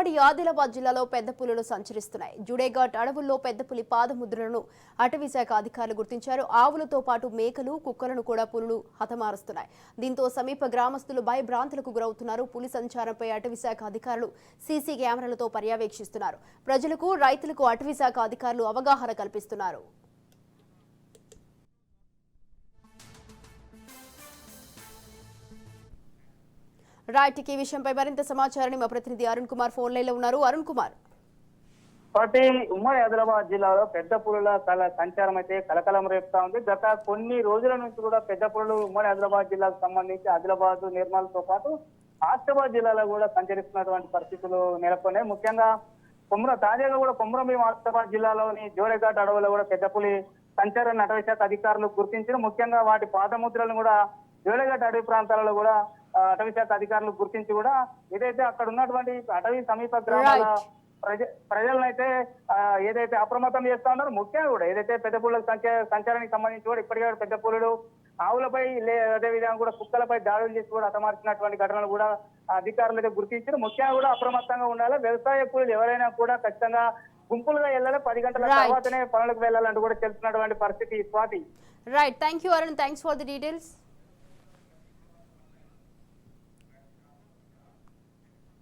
ఉమ్మడి ఆదిలాబాద్ జిల్లాలో పెద్ద పులులు సంచరిస్తున్నాయి. జుడేఘాట్ అడవుల్లో పెద్ద పులి పాదముద్రలను అటవీ శాఖ అధికారులు గుర్తించారు. ఆవులతో పాటు మేకలు, కుక్కలను కూడా పులులు హతమారుస్తున్నాయి. దీంతో సమీప గ్రామస్తులు భయభ్రాంతులకు గురవుతున్నారు. పులి సంచారంపై అటవీ శాఖ అధికారులు సీసీ కెమెరాలతో పర్యవేక్షిస్తున్నారు. ప్రజలకు, రైతులకు అటవీ శాఖ అధికారులు అవగాహన కల్పిస్తున్నారు. రైట్, ఈ విషయంపై మరింత సమాచారాన్ని మా ప్రతినిధి అరుణ్ కుమార్ ఫోన్ లైన్ లో ఉన్నారు. అరుణ్ కుమార్, ఉమ్మడి ఆదిలాబాద్ జిల్లాలో పెద్ద పులుల సంచారం అయితే కలకలం రేపుతా ఉంది. గత కొన్ని రోజుల నుంచి కూడా పెద్ద పులులు ఉమ్మడి ఆదిలాబాద్ జిల్లాకు సంబంధించి ఆదిలాబాద్, నిర్మల్ తో పాటు ఆసిఫాబాద్ జిల్లాలో కూడా సంచరిస్తున్నటువంటి పరిస్థితులు నెలకొన్నాయి. ముఖ్యంగా తాజాగా కూడా కొమరంభీం ఆసిఫాబాద్ జిల్లాలోని జోడేఘాట్ అడవుల్లో కూడా పెద్ద పులి సంచారాన్ని అటవీ శాఖ అధికారులు గుర్తించారు. ముఖ్యంగా వాటి పాదముద్రలను కూడా జోడేఘాట్ అడవి ప్రాంతాలలో కూడా అటవీ శాఖ అధికారులు గుర్తించి కూడా ఏదైతే అక్కడ ఉన్నటువంటి అటవీ సమీప గ్రామాల ప్రజలనైతే ఏదైతే అప్రమత్తం చేస్తా ఉన్నారో, ముఖ్యంగా కూడా ఏదైతే పెద్ద పులుల సంచారానికి సంబంధించి కూడా ఇప్పటికే పెద్ద పులులు ఆవులపై అదే విధంగా కూడా కుక్కలపై దాడులు చేసి కూడా హతమార్చినటువంటి ఘటనలు కూడా అధికారులు అయితే గుర్తించారు. ముఖ్యంగా కూడా అప్రమత్తంగా ఉండాలి. వ్యవసాయ కూలీలు ఎవరైనా కూడా ఖచ్చితంగా గుంపులుగా వెళ్ళాలి. 10 గంటల తర్వాతనే పనులకు వెళ్ళాలంటూ కూడా తెలుస్తున్నటువంటి పరిస్థితి. Swathi. Right, thank you Arun, thanks for the details.